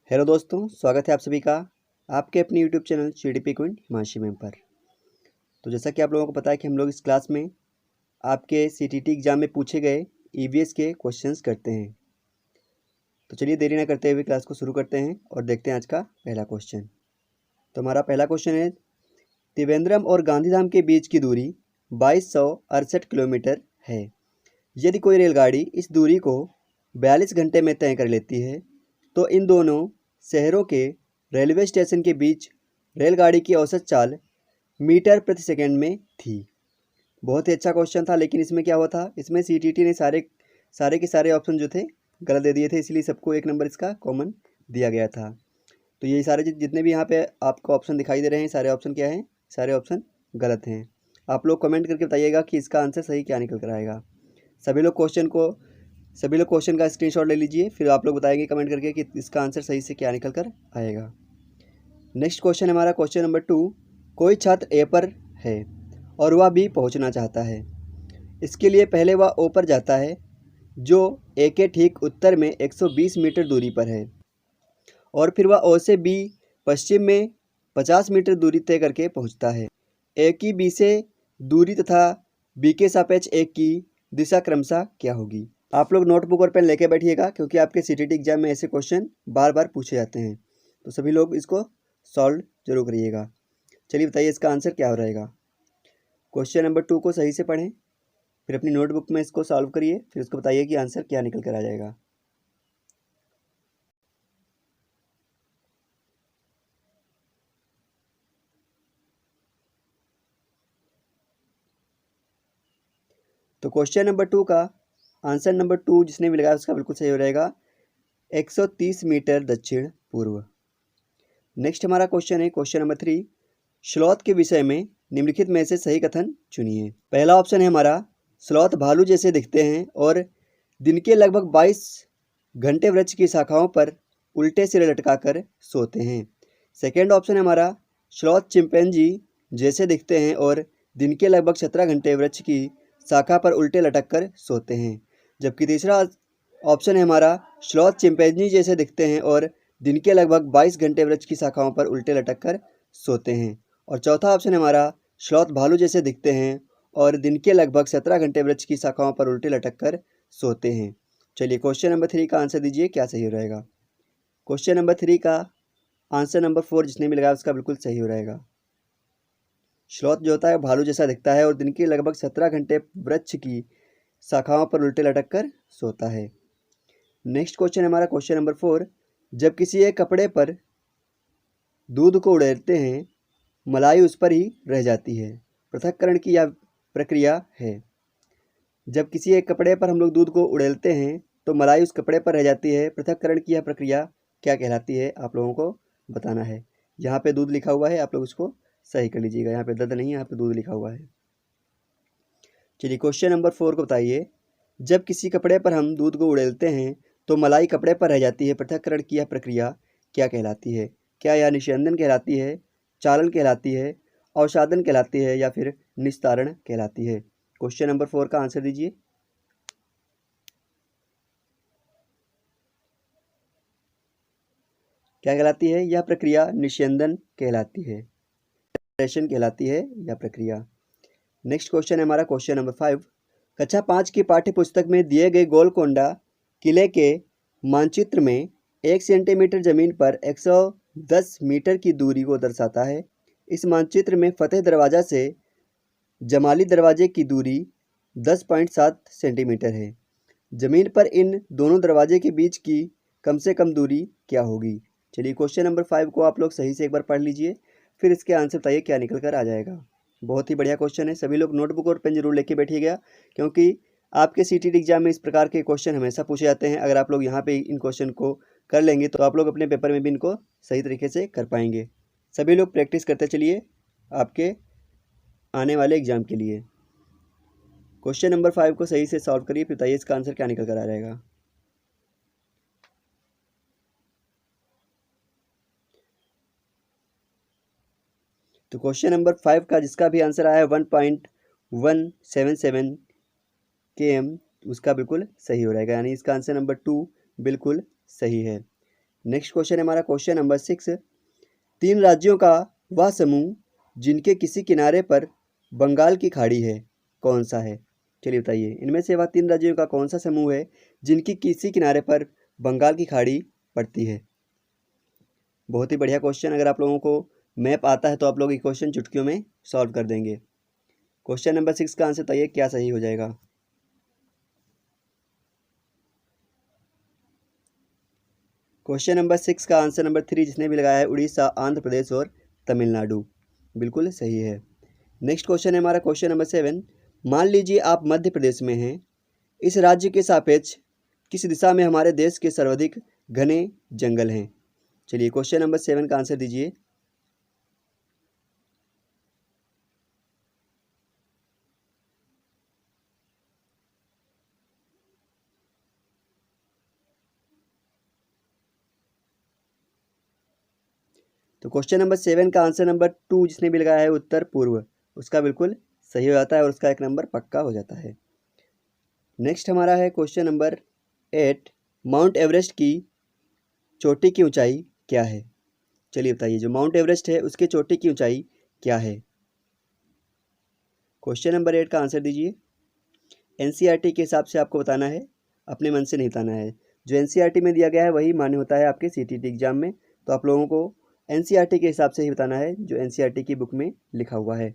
Hello दोस्तों, स्वागत है आप सभी का आपके अपने YouTube channel CDP queen Himanshi ma'am पर। तो जैसा कि आप लोगों को पता है कि हम लोग इस क्लास में आपके CTT एग्ज़ाम में पूछे गए EVS के क्वेश्चंस करते हैं। तो चलिए देरी ना करते हुए क्लास को शुरू करते हैं और देखते हैं आज का पहला क्वेश्चन। तो हमारा पहला क्वेश्चन है, त्रिवेंद्रम और गांधीधाम के बीच की दूरी 2268 किलोमीटर है। यदि कोई रेलगाड़ी इस दूरी को 42 घंटे में तय कर लेती है तो इन दोनों शहरों के रेलवे स्टेशन के बीच रेलगाड़ी की औसत चाल मीटर प्रति सेकंड में थी। बहुत ही अच्छा क्वेश्चन था, लेकिन इसमें क्या हुआ था, इसमें CTT ने सारे के सारे ऑप्शन जो थे गलत दे दिए थे, इसलिए सबको एक नंबर इसका कॉमन दिया गया था। तो ये सारे जितने भी यहाँ पे आपको ऑप्शन दिखाई दे रहे हैं, सारे ऑप्शन क्या हैं, सारे ऑप्शन गलत हैं। आप लोग कमेंट करके बताइएगा कि इसका आंसर सही क्या निकल कर आएगा। सभी लोग क्वेश्चन का स्क्रीनशॉट ले लीजिए, फिर आप लोग बताएंगे कमेंट करके कि इसका आंसर सही से क्या निकल कर आएगा। नेक्स्ट क्वेश्चन है हमारा क्वेश्चन नंबर 2। कोई छात्र ए पर है और वह बी पहुंचना चाहता है। इसके लिए पहले वह ओ पर जाता है, जो ए के ठीक उत्तर में 120 मीटर दूरी पर है, और फिर वह ओ से बी पश्चिम में 50 मीटर दूरी तय करके पहुंचता है। ए की बी से दूरी तथा बी के सापेक्ष ए की दिशा क्रमशः क्या होगी। आप लोग नोटबुक और पेन लेके बैठिएगा, क्योंकि आपके CTT एग्जाम में ऐसे क्वेश्चन बार बार पूछे जाते हैं। तो सभी लोग इसको सॉल्व जरूर करिएगा। चलिए बताइए इसका आंसर क्या हो रहेगा। क्वेश्चन नंबर 2 को सही से पढ़ें, फिर अपनी नोटबुक में इसको सॉल्व करिए, फिर उसको बताइए कि आंसर क्या निकल कर आ जाएगा। तो क्वेश्चन नंबर 2 का आंसर नंबर 2 जिसने भी लगाया उसका बिल्कुल सही हो रहेगा, 130 मीटर दक्षिण पूर्व। नेक्स्ट हमारा क्वेश्चन है क्वेश्चन नंबर 3। स्लॉथ के विषय में निम्नलिखित में से सही कथन चुनिए। पहला ऑप्शन है हमारा, स्लॉथ भालू जैसे दिखते हैं और दिन के लगभग 22 घंटे वृक्ष की शाखाओं पर उल्टे सिरे लटकाकर सोते हैं। सेकेंड ऑप्शन है हमारा, स्लॉथ चिंपैंजी जैसे दिखते हैं और दिन के लगभग 17 घंटे वृक्ष की शाखा पर उल्टे लटक कर सोते हैं। जबकि तीसरा ऑप्शन है हमारा, स्लॉथ चिंपैंजी जैसे दिखते हैं और दिन के लगभग 22 घंटे वृक्ष की शाखाओं पर उल्टे लटक कर सोते हैं। और चौथा ऑप्शन है हमारा, स्लॉथ भालू जैसे दिखते हैं और दिन के लगभग 17 घंटे वृक्ष की शाखाओं पर उल्टे लटक कर सोते हैं। चलिए क्वेश्चन नंबर 3 का आंसर दीजिए, क्या सही हो रहेगा। क्वेश्चन नंबर 3 का आंसर नंबर 4 जिसने भी लगाया उसका बिल्कुल सही हो रहेगा। स्लॉथ जो होता है भालू जैसा दिखता है और दिन के लगभग 17 घंटे वृक्ष की शाखाओं पर उल्टे लटक कर सोता है। नेक्स्ट क्वेश्चन है हमारा क्वेश्चन नंबर 4। जब किसी एक कपड़े पर दूध को उड़ेलते हैं, मलाई उस पर ही रह जाती है। पृथक्करण की यह प्रक्रिया है। जब किसी एक कपड़े पर हम लोग दूध को उड़ेलते हैं तो मलाई उस कपड़े पर रह जाती है। पृथक्करण की यह प्रक्रिया क्या कहलाती है, आप लोगों को बताना है। यहाँ पे दूध लिखा हुआ है, आप लोग उसको सही कर लीजिएगा। यहाँ पे दर्द नहीं है, यहाँ पे दूध लिखा हुआ है। चलिए क्वेश्चन नंबर 4 को बताइए। जब किसी कपड़े पर हम दूध को उड़ेलते हैं तो मलाई कपड़े पर रह जाती है। पृथक्करण की यह प्रक्रिया क्या कहलाती है। क्या यह निस्यंदन कहलाती है, चालन कहलाती है, अवसादन कहलाती है या फिर निस्तारण कहलाती है। क्वेश्चन नंबर 4 का आंसर दीजिए। क्या कहलाती है यह प्रक्रिया, निस्यंदन कहलाती है, कहलाती है यह प्रक्रिया। नेक्स्ट क्वेश्चन है हमारा क्वेश्चन नंबर 5। कक्षा 5 की पाठ्य पुस्तक में दिए गए गोलकोंडा किले के मानचित्र में 1 सेंटीमीटर जमीन पर 110 मीटर की दूरी को दर्शाता है। इस मानचित्र में फतेह दरवाजा से जमाली दरवाजे की दूरी 10.7 सेंटीमीटर है। जमीन पर इन दोनों दरवाजे के बीच की कम से कम दूरी क्या होगी। चलिए क्वेश्चन नंबर 5 को आप लोग सही से एक बार पढ़ लीजिए, फिर इसके आंसर बताइए क्या निकल कर आ जाएगा। बहुत ही बढ़िया क्वेश्चन है, सभी लोग नोटबुक और पेन जरूर लेके बैठिएगा, क्योंकि आपके CTT एग्जाम में इस प्रकार के क्वेश्चन हमेशा पूछे जाते हैं। अगर आप लोग यहाँ पे इन क्वेश्चन को कर लेंगे तो आप लोग अपने पेपर में भी इनको सही तरीके से कर पाएंगे। सभी लोग प्रैक्टिस करते चलिए आपके आने वाले एग्जाम के लिए। क्वेश्चन नंबर 5 को सही से सॉल्व करिए, फिर बताइए इसका आंसर क्या निकल कर आ जाएगा। तो क्वेश्चन नंबर 5 का जिसका भी आंसर आया है 1.177 km, उसका बिल्कुल सही हो रहेगा, यानी इसका आंसर नंबर 2 बिल्कुल सही है। नेक्स्ट क्वेश्चन है हमारा क्वेश्चन नंबर 6। 3 राज्यों का वह समूह जिनके किसी किनारे पर बंगाल की खाड़ी है, कौन सा है? चलिए बताइए, इनमें से वह 3 राज्यों का कौन सा समूह है जिनकी किसी किनारे पर बंगाल की खाड़ी पड़ती है? बहुत ही बढ़िया क्वेश्चन। अगर आप लोगों को मैप आता है तो आप लोग ये क्वेश्चन चुटकियों में सॉल्व कर देंगे। क्वेश्चन नंबर 6 का आंसर बताइए क्या सही हो जाएगा। क्वेश्चन नंबर 6 का आंसर नंबर 3 जिसने भी लगाया है उड़ीसा, आंध्र प्रदेश और तमिलनाडु, बिल्कुल सही है। नेक्स्ट क्वेश्चन है हमारा क्वेश्चन नंबर 7। मान लीजिए आप मध्य प्रदेश में हैं। इस राज्य के सापेक्ष किस दिशा में हमारे देश के सर्वाधिक घने जंगल हैं? चलिए क्वेश्चन नंबर 7 का आंसर दीजिए। तो क्वेश्चन नंबर 7 का आंसर नंबर 2 जिसने भी लगाया है उत्तर पूर्व, उसका बिल्कुल सही हो जाता है और उसका 1 नंबर पक्का हो जाता है। नेक्स्ट हमारा है क्वेश्चन नंबर 8। माउंट एवरेस्ट की चोटी की ऊंचाई क्या है? चलिए बताइए, जो माउंट एवरेस्ट है उसके चोटी की ऊंचाई क्या है? क्वेश्चन नंबर 8 का आंसर दीजिए। एनसीईआरटी के हिसाब से आपको बताना है, अपने मन से नहीं बताना है। जो एनसीईआरटी में दिया गया है वही मान्य होता है आपके सीटीटी एग्जाम में, तो आप लोगों को एनसीईआरटी के हिसाब से ही बताना है जो एनसीईआरटी की बुक में लिखा हुआ है।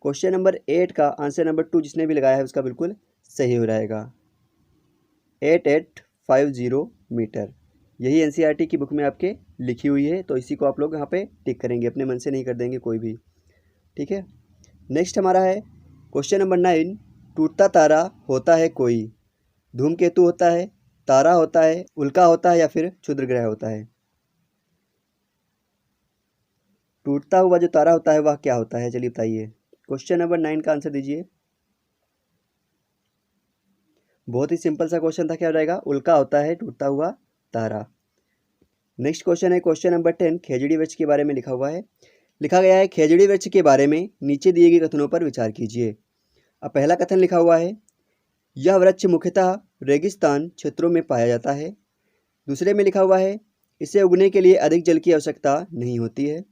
क्वेश्चन नंबर 8 का आंसर नंबर 2 जिसने भी लगाया है उसका बिल्कुल सही हो जाएगा। 8850 मीटर, यही एनसीईआरटी की बुक में आपके लिखी हुई है, तो इसी को आप लोग यहाँ पे टिक करेंगे, अपने मन से नहीं कर देंगे कोई भी। ठीक है। नेक्स्ट हमारा है क्वेश्चन नंबर 9। टूटता तारा होता है कोई? धूमकेतु होता है, तारा होता है, उल्का होता है या फिर क्षुद्र ग्रह होता है? टूटता हुआ जो तारा होता है वह क्या होता है? चलिए बताइए। क्वेश्चन नंबर 9 का आंसर दीजिए। बहुत ही सिंपल सा क्वेश्चन था, क्या हो जाएगा? उल्का होता है टूटता हुआ तारा। नेक्स्ट क्वेश्चन है क्वेश्चन नंबर 10। खेजड़ी वृक्ष के बारे में लिखा हुआ है। लिखा गया है खेजड़ी वृक्ष के बारे में नीचे दिए गए कथनों पर विचार कीजिए। अब पहला कथन लिखा हुआ है, यह वृक्ष मुख्यतः रेगिस्तान क्षेत्रों में पाया जाता है। दूसरे में लिखा हुआ है, इसे उगने के लिए अधिक जल की आवश्यकता नहीं होती है।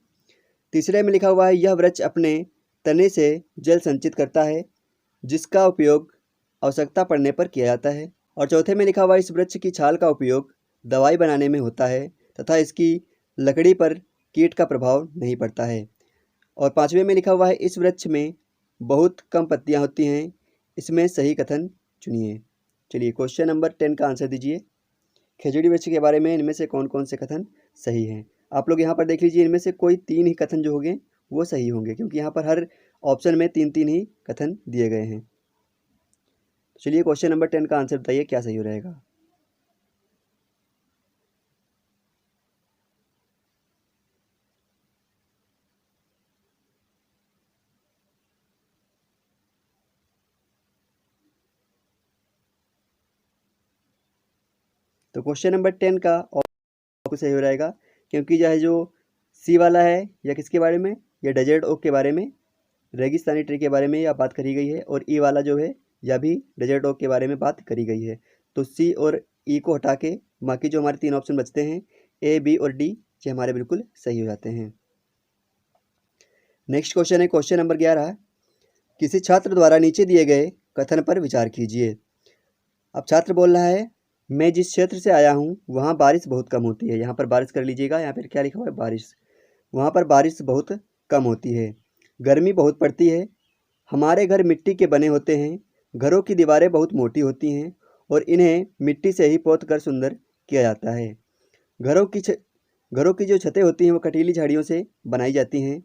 तीसरे में लिखा हुआ है, यह वृक्ष अपने तने से जल संचित करता है जिसका उपयोग आवश्यकता पड़ने पर किया जाता है। और चौथे में लिखा हुआ है, इस वृक्ष की छाल का उपयोग दवाई बनाने में होता है तथा इसकी लकड़ी पर कीट का प्रभाव नहीं पड़ता है। और पाँचवें में लिखा हुआ है, इस वृक्ष में बहुत कम पत्तियां होती हैं। इसमें सही कथन चुनिए। चलिए क्वेश्चन नंबर 10 का आंसर दीजिए। खेजड़ी वृक्ष के बारे में इनमें से कौन कौन से कथन सही हैं? आप लोग यहाँ पर देख लीजिए, इनमें से कोई 3 ही कथन जो होंगे वो सही होंगे, क्योंकि यहाँ पर हर ऑप्शन में 3-3 ही कथन दिए गए हैं। चलिए क्वेश्चन नंबर 10 का आंसर बताइए क्या सही हो रहेगा। तो क्वेश्चन नंबर 10 का ऑप्शन सही हो रहेगा, क्योंकि यह जो सी वाला है यह किसके बारे में? यह डेजर्ट ओक के बारे में, रेगिस्तानी ट्री के बारे में यह बात करी गई है। और ई वाला जो है यह भी डेजर्ट ओक के बारे में बात करी गई है। तो सी और ई को हटा के बाकी जो हमारे 3 ऑप्शन बचते हैं ए, बी और डी, ये हमारे बिल्कुल सही हो जाते हैं। नेक्स्ट क्वेश्चन है क्वेश्चन नंबर 11। किसी छात्र द्वारा नीचे दिए गए कथन पर विचार कीजिए। अब छात्र बोल रहा है, मैं जिस क्षेत्र से आया हूँ वहाँ बारिश बहुत कम होती है। यहाँ पर बारिश कर लीजिएगा, यहाँ पर क्या लिखा हुआ है? बारिश। वहाँ पर बारिश बहुत कम होती है, गर्मी बहुत पड़ती है, हमारे घर मिट्टी के बने होते हैं, घरों की दीवारें बहुत मोटी होती हैं और इन्हें मिट्टी से ही पोत कर सुंदर किया जाता है। घरों की जो छतें होती हैं वो कटीली झाड़ियों से बनाई जाती हैं।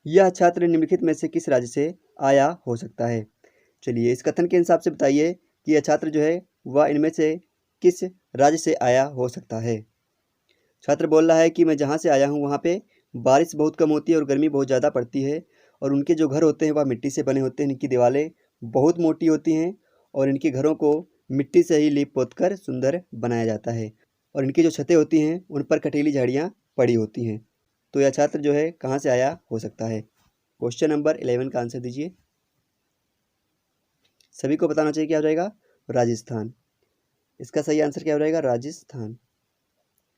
यह छात्र निम्नलिखित में से किस राज्य से आया हो सकता है? चलिए इस कथन के हिसाब से बताइए कि यह छात्र जो है वह इनमें से किस राज्य से आया हो सकता है? छात्र बोल रहा है कि मैं जहाँ से आया हूँ वहाँ पे बारिश बहुत कम होती है और गर्मी बहुत ज़्यादा पड़ती है, और उनके जो घर होते हैं वह मिट्टी से बने होते हैं, इनकी दीवारें बहुत मोटी होती हैं और इनके घरों को मिट्टी से ही लीप पोत कर सुंदर बनाया जाता है, और इनकी जो छतें होती हैं उन पर कटीली झाड़ियाँ पड़ी होती हैं। तो यह छात्र जो है कहाँ से आया हो सकता है? क्वेश्चन नंबर 11 का आंसर दीजिए। सभी को बताना चाहिए क्या हो जाएगा? राजस्थान। इसका सही आंसर क्या हो जाएगा? राजस्थान।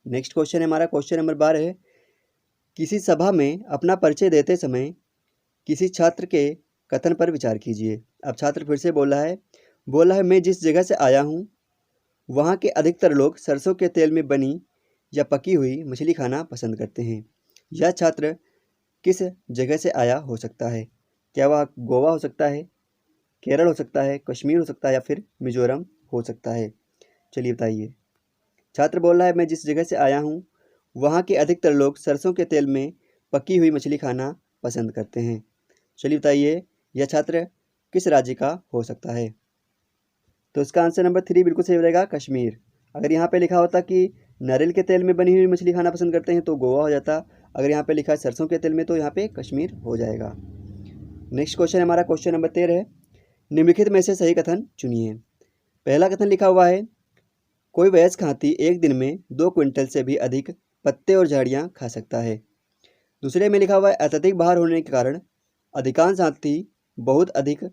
नेक्स्ट क्वेश्चन है हमारा क्वेश्चन नंबर 12 है, किसी सभा में अपना परिचय देते समय किसी छात्र के कथन पर विचार कीजिए। अब छात्र फिर से बोल रहा है मैं जिस जगह से आया हूँ वहाँ के अधिकतर लोग सरसों के तेल में बनी या पकी हुई मछली खाना पसंद करते हैं। यह छात्र किस जगह से आया हो सकता है? क्या वह गोवा हो सकता है, केरल हो सकता है, कश्मीर हो सकता है या फिर मिजोरम हो सकता है? चलिए बताइए। छात्र बोल रहा है मैं जिस जगह से आया हूँ वहाँ के अधिकतर लोग सरसों के तेल में पकी हुई मछली खाना पसंद करते हैं। चलिए बताइए यह छात्र किस राज्य का हो सकता है? तो इसका आंसर नंबर 3 बिल्कुल सही हो जाएगा, कश्मीर। अगर यहाँ पे लिखा होता कि नारियल के तेल में बनी हुई मछली खाना पसंद करते हैं तो गोवा हो जाता। अगर यहाँ पे लिखा है सरसों के तेल में तो यहाँ पे कश्मीर हो जाएगा। नेक्स्ट क्वेश्चन है हमारा क्वेश्चन नंबर 13 है, निम्नलिखित में से सही कथन चुनिए। पहला कथन लिखा हुआ है कोई वयस्क हाथी एक दिन में 2 क्विंटल से भी अधिक पत्ते और झाड़ियाँ खा सकता है। दूसरे में लिखा हुआ है अत्यधिक भार होने के कारण अधिकांश हाथी बहुत अधिक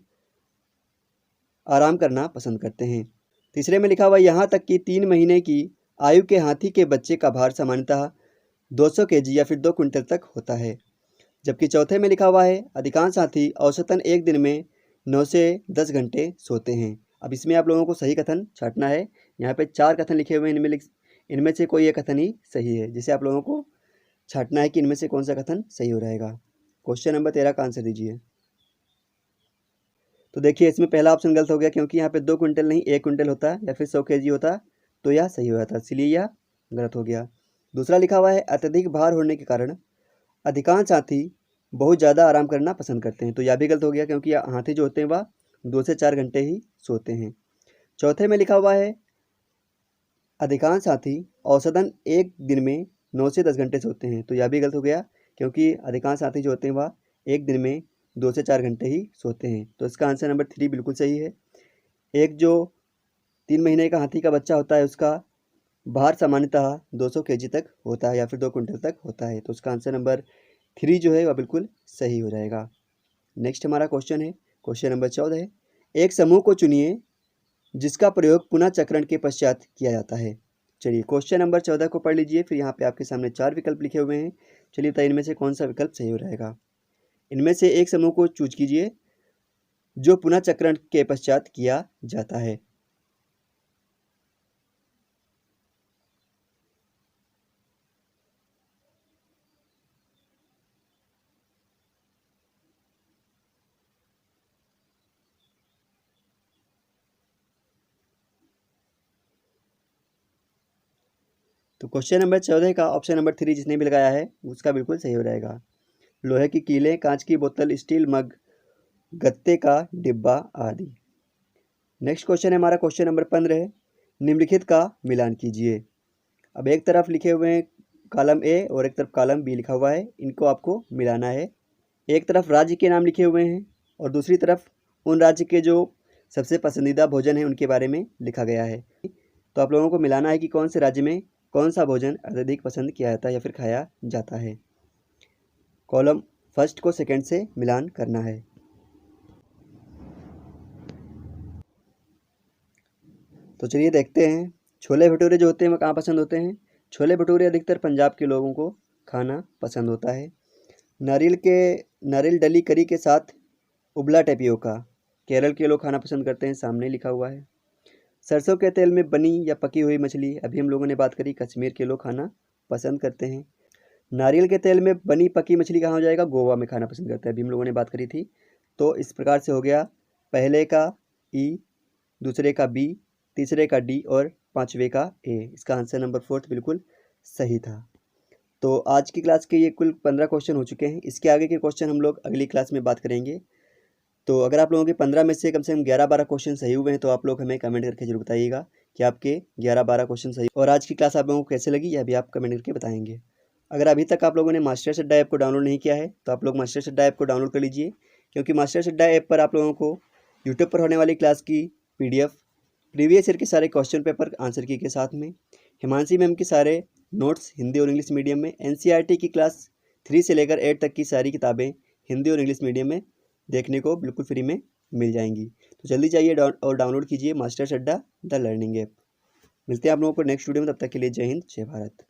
आराम करना पसंद करते हैं। तीसरे में लिखा हुआ यहाँ तक कि 3 महीने की आयु के हाथी के बच्चे का भार सामान्यतः 200 केजी या फिर 2 क्विंटल तक होता है। जबकि चौथे में लिखा हुआ है अधिकांश हाथी औसतन एक दिन में 9 से 10 घंटे सोते हैं। अब इसमें आप लोगों को सही कथन छांटना है। यहाँ पे 4 कथन लिखे हुए हैं, इनमें से कोई एक कथन ही सही है, जिसे आप लोगों को छांटना है कि इनमें से कौन सा कथन सही हो रहेगा। क्वेश्चन नंबर 13 का आंसर दीजिए। तो देखिए इसमें पहला ऑप्शन गलत हो गया क्योंकि यहाँ पे 2 क्विंटल नहीं 1 क्विंटल होता या फिर 100 केजी होता तो यह सही हो जाता, इसलिए यह गलत हो गया। दूसरा लिखा हुआ है अत्यधिक भार होने के कारण अधिकांश हाथी बहुत ज़्यादा आराम करना पसंद करते हैं, तो यह भी गलत हो गया क्योंकि हाथी जो होते हैं वह 2 से 4 घंटे ही सोते हैं। चौथे में लिखा हुआ है अधिकांश हाथी औसतन एक दिन में 9 से 10 घंटे सोते हैं, तो यह भी गलत हो गया क्योंकि अधिकांश हाथी जो होते हैं वह एक दिन में 2 से 4 घंटे ही सोते हैं। तो इसका आंसर नंबर 3 बिल्कुल सही है। एक जो 3 महीने का हाथी का बच्चा होता है उसका भार सामान्यतः 200 केजी तक होता है या फिर 2 क्विंटल तक होता है, तो उसका आंसर नंबर 3 जो है वह बिल्कुल सही हो जाएगा। नेक्स्ट हमारा क्वेश्चन है क्वेश्चन नंबर 14 है, एक समूह को चुनिए जिसका प्रयोग पुनः चक्रण के पश्चात किया जाता है। चलिए क्वेश्चन नंबर 14 को पढ़ लीजिए, फिर यहाँ पे आपके सामने 4 विकल्प लिखे हुए हैं। चलिए बताइए इनमें से कौन सा विकल्प सही हो रहेगा। इनमें से एक समूह को चूज कीजिए जो पुनः चक्रण के पश्चात किया जाता है। तो क्वेश्चन नंबर 14 का ऑप्शन नंबर 3 जिसने भी लगाया है उसका बिल्कुल सही हो जाएगा। लोहे की कीलें, कांच की बोतल, स्टील मग, गत्ते का डिब्बा आदि। नेक्स्ट क्वेश्चन है हमारा क्वेश्चन नंबर 15 है, निम्नलिखित का मिलान कीजिए। अब एक तरफ लिखे हुए हैं कॉलम ए और एक तरफ कॉलम बी लिखा हुआ है, इनको आपको मिलाना है। एक तरफ राज्य के नाम लिखे हुए हैं और दूसरी तरफ उन राज्य के जो सबसे पसंदीदा भोजन है उनके बारे में लिखा गया है। तो आप लोगों को मिलाना है कि कौन से राज्य में कौन सा भोजन अत्यधिक पसंद किया जाता है या फिर खाया जाता है। कॉलम फर्स्ट को सेकंड से मिलान करना है। तो चलिए देखते हैं छोले भटूरे जो होते हैं वो कहाँ पसंद होते हैं। छोले भटूरे अधिकतर पंजाब के लोगों को खाना पसंद होता है। नारियल डली करी के साथ उबला टेपियोका केरल के लोग खाना पसंद करते हैं, सामने लिखा हुआ है। सरसों के तेल में बनी या पकी हुई मछली अभी हम लोगों ने बात करी, कश्मीर के लोग खाना पसंद करते हैं। नारियल के तेल में बनी पकी मछली कहाँ हो जाएगा, गोवा में खाना पसंद करते हैं, अभी हम लोगों ने बात करी थी। तो इस प्रकार से हो गया पहले का ई, दूसरे का बी, तीसरे का डी और पाँचवें का ए। इसका आंसर नंबर 4 बिल्कुल सही था। तो आज की क्लास के ये कुल 15 क्वेश्चन हो चुके हैं। इसके आगे के क्वेश्चन हम लोग अगली क्लास में बात करेंगे। तो अगर आप लोगों के 15 में से कम 11-12 क्वेश्चन सही हुए हैं तो आप लोग हमें कमेंट करके जरूर बताइएगा कि आपके 11-12 क्वेश्चन सही, और आज की क्लास आप लोगों को कैसे लगी यह भी आप कमेंट करके बताएंगे। अगर अभी तक आप लोगों ने मास्टर्स अड्डा ऐप को डाउनलोड नहीं किया है तो आप लोग मास्टर्स अड्डा ऐप को डाउनलोड कर लीजिए, क्योंकि मास्टर्स अड्डा ऐप पर आप लोगों को यूट्यूब पर होने वाली क्लास की PDF, प्रीवियस ईयर के सारे क्वेश्चन पेपर आंसर की के साथ में हिमांशी मैम के सारे नोट्स हिंदी और इंग्लिश मीडियम में, NCERT की क्लास 3 से लेकर 8 तक की सारी किताबें हिंदी और इंग्लिश मीडियम में देखने को बिल्कुल फ्री में मिल जाएंगी। तो जल्दी जाइए और डाउनलोड कीजिए मास्टर्स अड्डा द लर्निंग ऐप। मिलते हैं आप लोगों को नेक्स्ट वीडियो में, तब तक के लिए जय हिंद जय भारत।